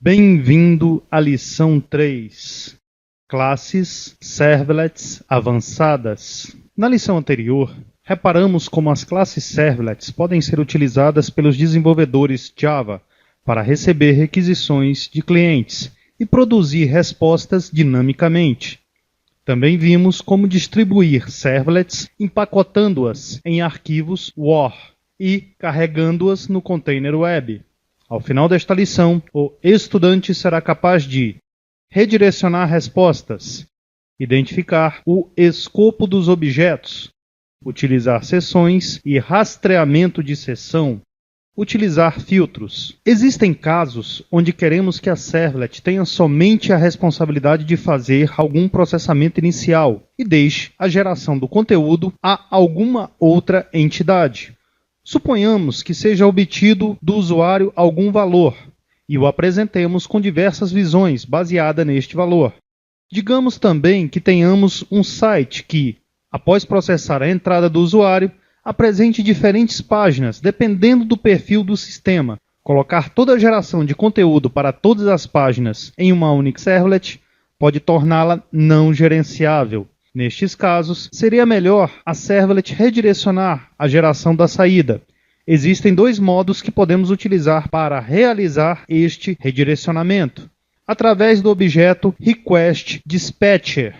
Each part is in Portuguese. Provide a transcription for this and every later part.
Bem-vindo à lição 3, Classes Servlets Avançadas. Na lição anterior, reparamos como as classes Servlets podem ser utilizadas pelos desenvolvedores Java para receber requisições de clientes e produzir respostas dinamicamente. Também vimos como distribuir servlets empacotando-as em arquivos WAR e carregando-as no container web. Ao final desta lição, o estudante será capaz de redirecionar respostas, identificar o escopo dos objetos, utilizar seções e rastreamento de seção, utilizar filtros. Existem casos onde queremos que a servlet tenha somente a responsabilidade de fazer algum processamento inicial e deixe a geração do conteúdo a alguma outra entidade. Suponhamos que seja obtido do usuário algum valor e o apresentemos com diversas visões baseadas neste valor. Digamos também que tenhamos um site que, após processar a entrada do usuário, apresente diferentes páginas dependendo do perfil do sistema. Colocar toda a geração de conteúdo para todas as páginas em uma única servlet pode torná-la não gerenciável. Nestes casos, seria melhor a servlet redirecionar a geração da saída. Existem dois modos que podemos utilizar para realizar este redirecionamento. Através do objeto requestDispatcher,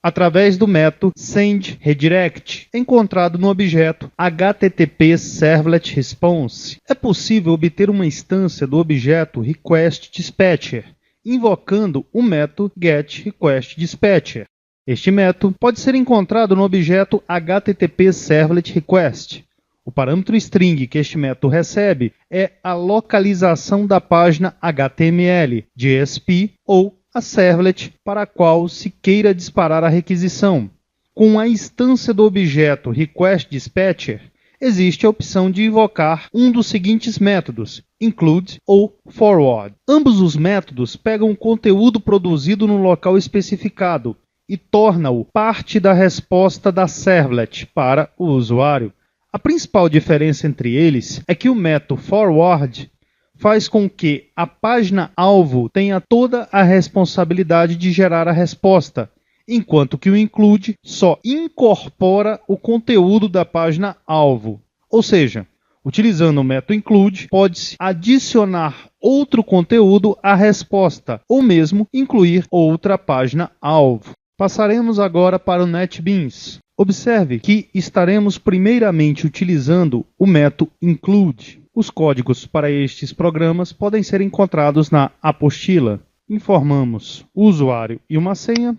através do método sendRedirect, encontrado no objeto HTTP Servlet Response. É possível obter uma instância do objeto requestDispatcher, invocando o método getRequestDispatcher. Este método pode ser encontrado no objeto HTTP Servlet Request. O parâmetro string que este método recebe é a localização da página HTML, JSP ou a servlet para a qual se queira disparar a requisição. Com a instância do objeto requestDispatcher, existe a opção de invocar um dos seguintes métodos, include ou forward. Ambos os métodos pegam o conteúdo produzido no local especificado e torna-o parte da resposta da servlet para o usuário. A principal diferença entre eles é que o método forward faz com que a página-alvo tenha toda a responsabilidade de gerar a resposta, enquanto que o include só incorpora o conteúdo da página-alvo. Ou seja, utilizando o método include, pode-se adicionar outro conteúdo à resposta, ou mesmo incluir outra página-alvo. Passaremos agora para o NetBeans. Observe que estaremos primeiramente utilizando o método include. Os códigos para estes programas podem ser encontrados na apostila. Informamos o usuário e uma senha.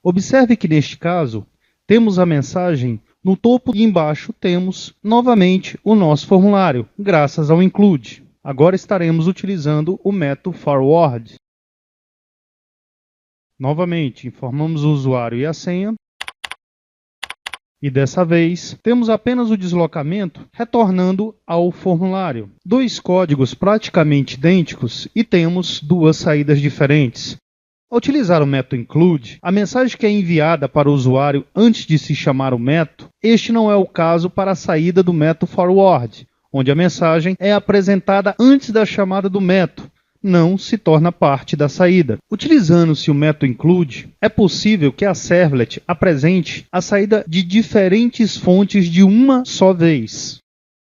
Observe que neste caso temos a mensagem no topo e embaixo temos novamente o nosso formulário, graças ao include. Agora estaremos utilizando o método forward. Novamente, informamos o usuário e a senha. E dessa vez, temos apenas o deslocamento retornando ao formulário. Dois códigos praticamente idênticos e temos duas saídas diferentes. Ao utilizar o método include, a mensagem que é enviada para o usuário antes de se chamar o método, este não é o caso para a saída do método forward, onde a mensagem é apresentada antes da chamada do método, não se torna parte da saída. Utilizando-se o método include, é possível que a servlet apresente a saída de diferentes fontes de uma só vez.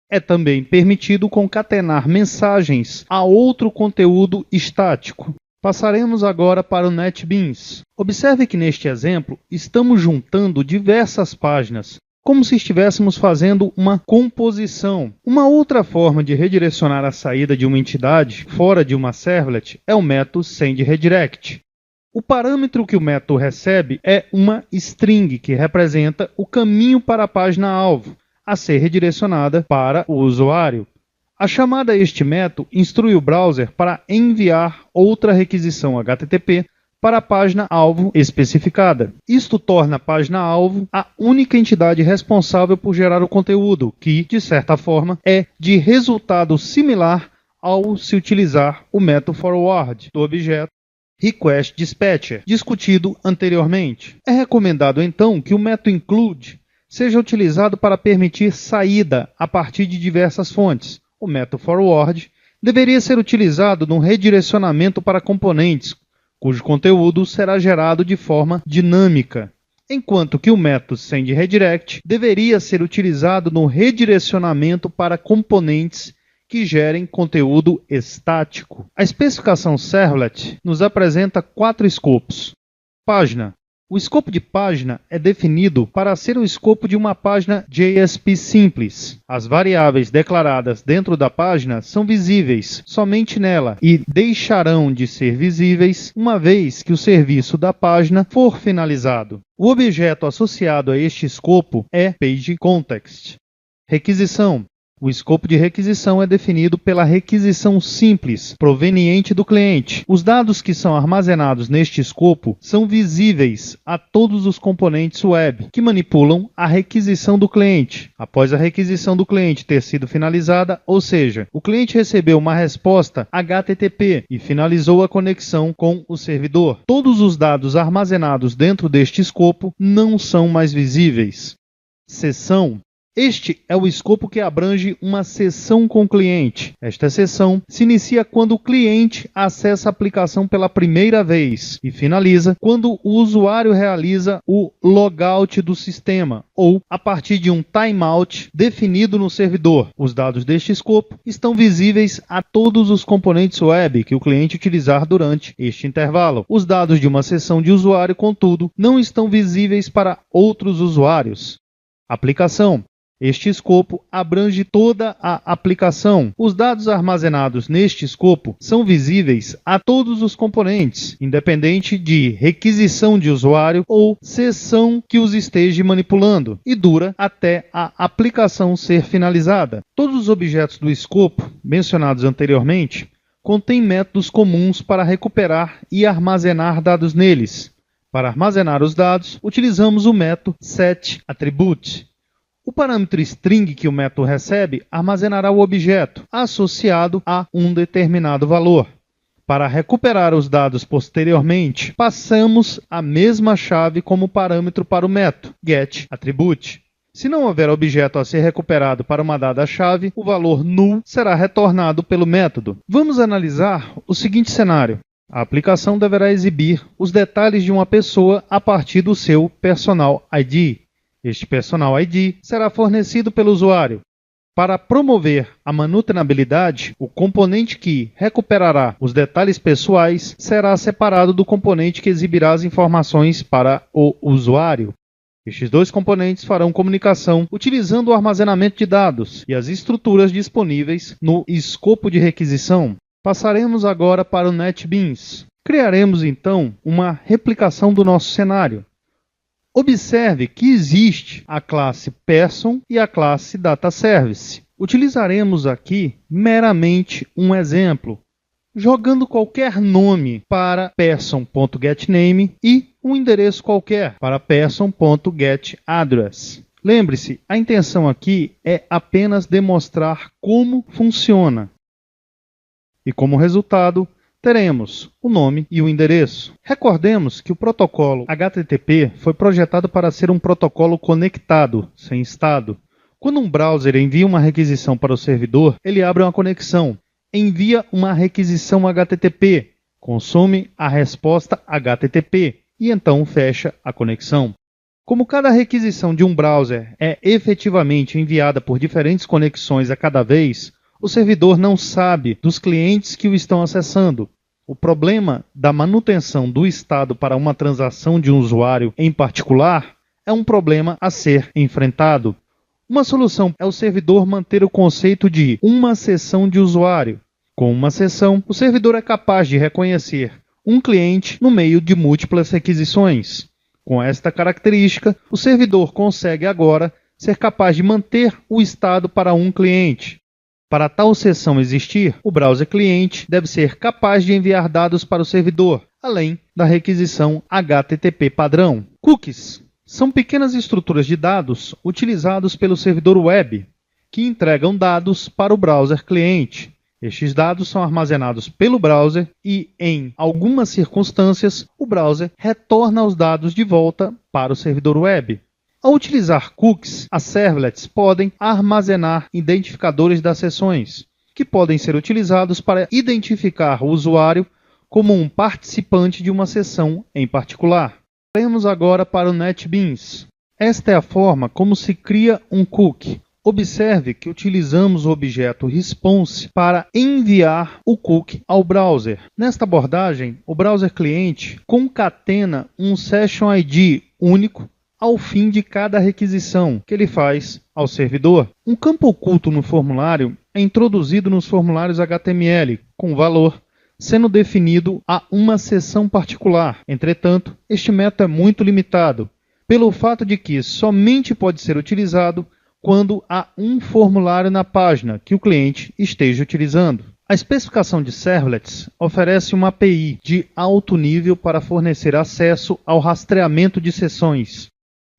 É também permitido concatenar mensagens a outro conteúdo estático. Passaremos agora para o NetBeans. Observe que neste exemplo estamos juntando diversas páginas, como se estivéssemos fazendo uma composição. Uma outra forma de redirecionar a saída de uma entidade fora de uma servlet é o método sendRedirect. O parâmetro que o método recebe é uma string que representa o caminho para a página-alvo, a ser redirecionada para o usuário. A chamada a este método instrui o browser para enviar outra requisição HTTP para a página-alvo especificada. Isto torna a página-alvo a única entidade responsável por gerar o conteúdo, que, de certa forma, é de resultado similar ao se utilizar o método forward do objeto request-dispatcher, discutido anteriormente. É recomendado então que o método include seja utilizado para permitir saída a partir de diversas fontes. O método forward deveria ser utilizado no redirecionamento para componentes, cujo conteúdo será gerado de forma dinâmica, enquanto que o método sendRedirect deveria ser utilizado no redirecionamento para componentes que gerem conteúdo estático. A especificação Servlet nos apresenta 4 escopos. Página. O escopo de página é definido para ser o escopo de uma página JSP simples. As variáveis declaradas dentro da página são visíveis somente nela e deixarão de ser visíveis uma vez que o serviço da página for finalizado. O objeto associado a este escopo é PageContext. Requisição. O escopo de requisição é definido pela requisição simples, proveniente do cliente. Os dados que são armazenados neste escopo são visíveis a todos os componentes web que manipulam a requisição do cliente. Após a requisição do cliente ter sido finalizada, ou seja, o cliente recebeu uma resposta HTTP e finalizou a conexão com o servidor. Todos os dados armazenados dentro deste escopo não são mais visíveis. Seção. Este é o escopo que abrange uma sessão com o cliente. Esta sessão se inicia quando o cliente acessa a aplicação pela primeira vez e finaliza quando o usuário realiza o logout do sistema ou a partir de um timeout definido no servidor. Os dados deste escopo estão visíveis a todos os componentes web que o cliente utilizar durante este intervalo. Os dados de uma sessão de usuário, contudo, não estão visíveis para outros usuários. Aplicação. Este escopo abrange toda a aplicação. Os dados armazenados neste escopo são visíveis a todos os componentes, independente de requisição de usuário ou sessão que os esteja manipulando, e dura até a aplicação ser finalizada. Todos os objetos do escopo, mencionados anteriormente, contêm métodos comuns para recuperar e armazenar dados neles. Para armazenar os dados, utilizamos o método setAttribute. O parâmetro string que o método recebe armazenará o objeto associado a um determinado valor. Para recuperar os dados posteriormente, passamos a mesma chave como parâmetro para o método getAttribute. Se não houver objeto a ser recuperado para uma dada chave, o valor null será retornado pelo método. Vamos analisar o seguinte cenário. A aplicação deverá exibir os detalhes de uma pessoa a partir do seu Personal ID. Este Personal ID será fornecido pelo usuário. Para promover a manutenabilidade, o componente que recuperará os detalhes pessoais será separado do componente que exibirá as informações para o usuário. Estes dois componentes farão comunicação utilizando o armazenamento de dados e as estruturas disponíveis no escopo de requisição. Passaremos agora para o NetBeans. Criaremos então uma replicação do nosso cenário. Observe que existe a classe Person e a classe DataService. Utilizaremos aqui meramente um exemplo, jogando qualquer nome para person.getName e um endereço qualquer para person.getAddress. Lembre-se, a intenção aqui é apenas demonstrar como funciona. E como resultado, teremos o nome e o endereço. Recordemos que o protocolo HTTP foi projetado para ser um protocolo conectado, sem estado. Quando um browser envia uma requisição para o servidor, ele abre uma conexão, envia uma requisição HTTP, consome a resposta HTTP e então fecha a conexão. Como cada requisição de um browser é efetivamente enviada por diferentes conexões a cada vez, o servidor não sabe dos clientes que o estão acessando. O problema da manutenção do estado para uma transação de um usuário em particular é um problema a ser enfrentado. Uma solução é o servidor manter o conceito de uma sessão de usuário. Com uma sessão, o servidor é capaz de reconhecer um cliente no meio de múltiplas requisições. Com esta característica, o servidor consegue agora ser capaz de manter o estado para um cliente. Para tal sessão existir, o browser cliente deve ser capaz de enviar dados para o servidor, além da requisição HTTP padrão. Cookies são pequenas estruturas de dados utilizados pelo servidor web, que entregam dados para o browser cliente. Estes dados são armazenados pelo browser e, em algumas circunstâncias, o browser retorna os dados de volta para o servidor web. Ao utilizar cookies, as servlets podem armazenar identificadores das sessões, que podem ser utilizados para identificar o usuário como um participante de uma sessão em particular. Vamos agora para o NetBeans. Esta é a forma como se cria um cookie. Observe que utilizamos o objeto response para enviar o cookie ao browser. Nesta abordagem, o browser cliente concatena um session ID único ao fim de cada requisição que ele faz ao servidor. Um campo oculto no formulário é introduzido nos formulários HTML com valor sendo definido a uma seção particular. Entretanto, este método é muito limitado, pelo fato de que somente pode ser utilizado quando há um formulário na página que o cliente esteja utilizando. A especificação de servlets oferece uma API de alto nível para fornecer acesso ao rastreamento de sessões.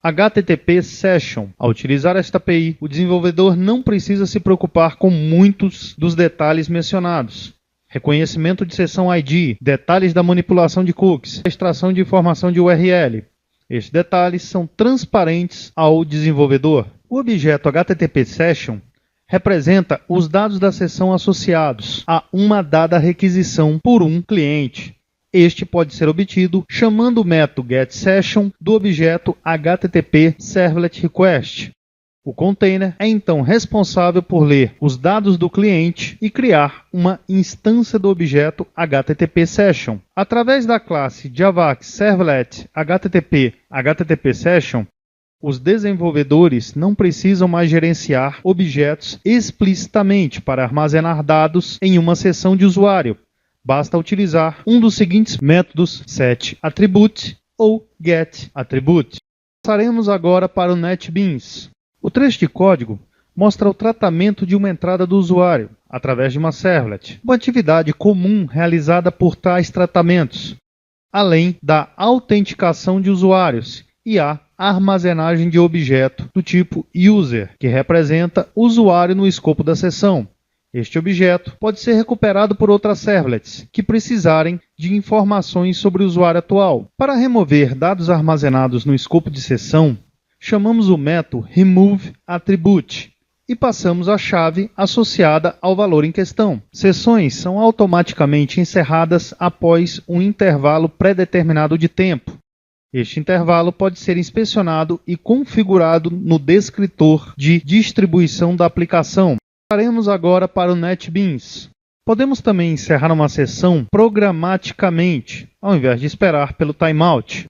HTTP Session. Ao utilizar esta API, o desenvolvedor não precisa se preocupar com muitos dos detalhes mencionados. Reconhecimento de sessão ID, detalhes da manipulação de cookies, extração de informação de URL. Estes detalhes são transparentes ao desenvolvedor. O objeto HTTP Session representa os dados da sessão associados a uma dada requisição por um cliente. Este pode ser obtido chamando o método getSession do objeto HTTP Servlet Request. O container é então responsável por ler os dados do cliente e criar uma instância do objeto HTTP Session. Através da classe JAVAX Servlet HTTP Session, os desenvolvedores não precisam mais gerenciar objetos explicitamente para armazenar dados em uma sessão de usuário. Basta utilizar um dos seguintes métodos setAttribute ou getAttribute. Passaremos agora para o NetBeans. O trecho de código mostra o tratamento de uma entrada do usuário através de uma servlet, uma atividade comum realizada por tais tratamentos, além da autenticação de usuários e a armazenagem de objeto do tipo user, que representa o usuário no escopo da sessão. Este objeto pode ser recuperado por outras servlets que precisarem de informações sobre o usuário atual. Para remover dados armazenados no escopo de sessão, chamamos o método removeAttribute e passamos a chave associada ao valor em questão. Sessões são automaticamente encerradas após um intervalo pré-determinado de tempo. Este intervalo pode ser inspecionado e configurado no descritor de distribuição da aplicação. Passaremos agora para o NetBeans. Podemos também encerrar uma sessão programaticamente, ao invés de esperar pelo timeout.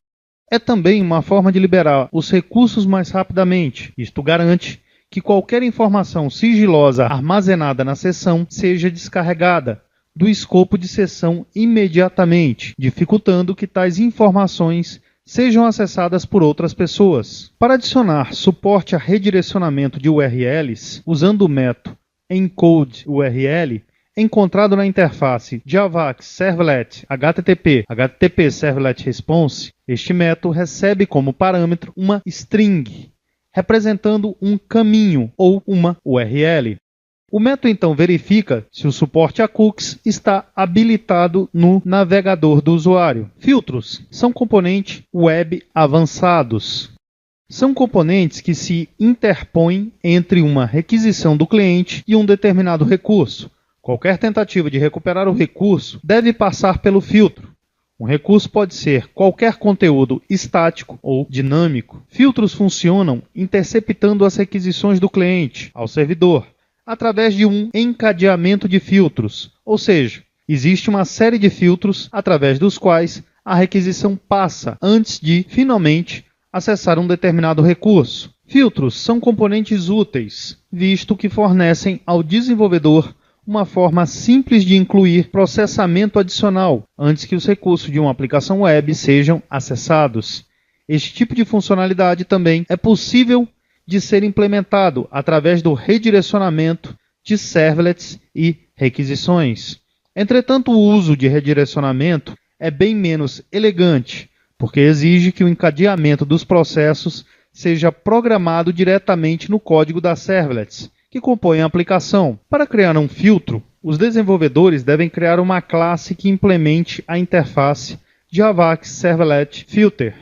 É também uma forma de liberar os recursos mais rapidamente. Isto garante que qualquer informação sigilosa armazenada na sessão seja descarregada do escopo de sessão imediatamente, dificultando que tais informações sejam acessadas por outras pessoas. Para adicionar suporte a redirecionamento de URLs, usando o método encodeURL, encontrado na interface JAVAX Servlet HTTP Servlet Response, este método recebe como parâmetro uma string, representando um caminho ou uma URL. O método então verifica se o suporte a cookies está habilitado no navegador do usuário. Filtros são componentes web avançados. São componentes que se interpõem entre uma requisição do cliente e um determinado recurso. Qualquer tentativa de recuperar o recurso deve passar pelo filtro. Um recurso pode ser qualquer conteúdo estático ou dinâmico. Filtros funcionam interceptando as requisições do cliente ao servidor, através de um encadeamento de filtros, ou seja, existe uma série de filtros através dos quais a requisição passa antes de, finalmente, acessar um determinado recurso. Filtros são componentes úteis, visto que fornecem ao desenvolvedor uma forma simples de incluir processamento adicional antes que os recursos de uma aplicação web sejam acessados. Este tipo de funcionalidade também é possível de ser implementado através do redirecionamento de servlets e requisições. Entretanto, o uso de redirecionamento é bem menos elegante, porque exige que o encadeamento dos processos seja programado diretamente no código das servlets que compõem a aplicação. Para criar um filtro, Os desenvolvedores devem criar uma classe que implemente a interface JAVAX Servlet Filter.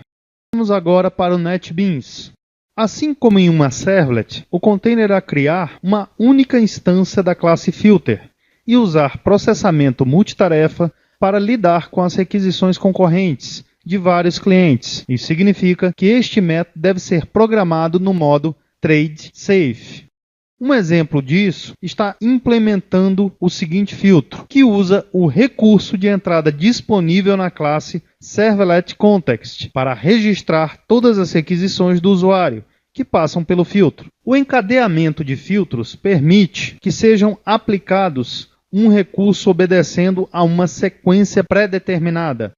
Vamos agora para o NetBeans. Assim como em uma servlet, o container irá criar uma única instância da classe Filter e usar processamento multitarefa para lidar com as requisições concorrentes de vários clientes. Isso significa que este método deve ser programado no modo Trade Safe. Um exemplo disso está implementando o seguinte filtro, que usa o recurso de entrada disponível na classe ServletContext para registrar todas as requisições do usuário que passam pelo filtro. O encadeamento de filtros permite que sejam aplicados um recurso obedecendo a uma sequência pré-determinada.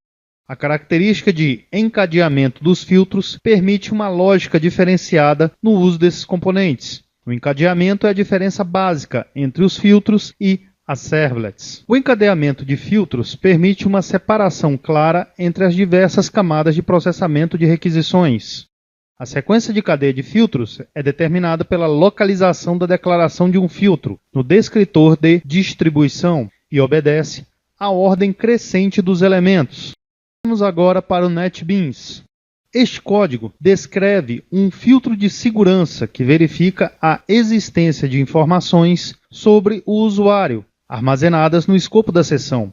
A característica de encadeamento dos filtros permite uma lógica diferenciada no uso desses componentes. O encadeamento é a diferença básica entre os filtros e as servlets. O encadeamento de filtros permite uma separação clara entre as diversas camadas de processamento de requisições. A sequência de cadeia de filtros é determinada pela localização da declaração de um filtro no descritor de distribuição e obedece à ordem crescente dos elementos. Vamos agora para o NetBeans. Este código descreve um filtro de segurança que verifica a existência de informações sobre o usuário, armazenadas no escopo da sessão.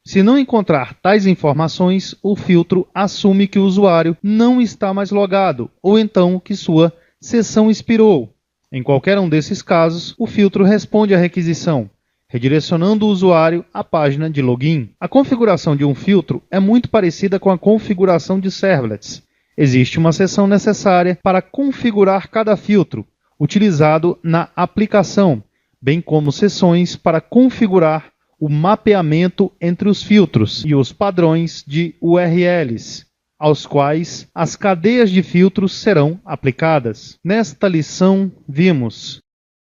Se não encontrar tais informações, o filtro assume que o usuário não está mais logado, ou então que sua sessão expirou. Em qualquer um desses casos, o filtro responde à requisição, redirecionando o usuário à página de login. A configuração de um filtro é muito parecida com a configuração de servlets. Existe uma seção necessária para configurar cada filtro, utilizado na aplicação, bem como seções para configurar o mapeamento entre os filtros e os padrões de URLs, aos quais as cadeias de filtros serão aplicadas. Nesta lição, vimos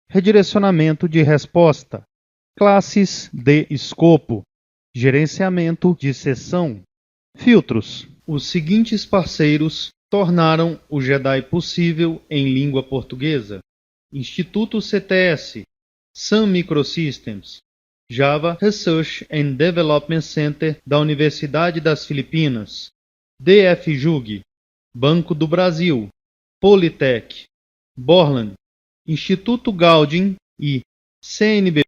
redirecionamento de resposta, classes de escopo, gerenciamento de seção, filtros. Os seguintes parceiros tornaram o Jedi possível em língua portuguesa: Instituto CTS, Sun Microsystems, Java Research and Development Center da Universidade das Filipinas, DFJUG, Banco do Brasil, Politec, Borland, Instituto Gaudium e CNB.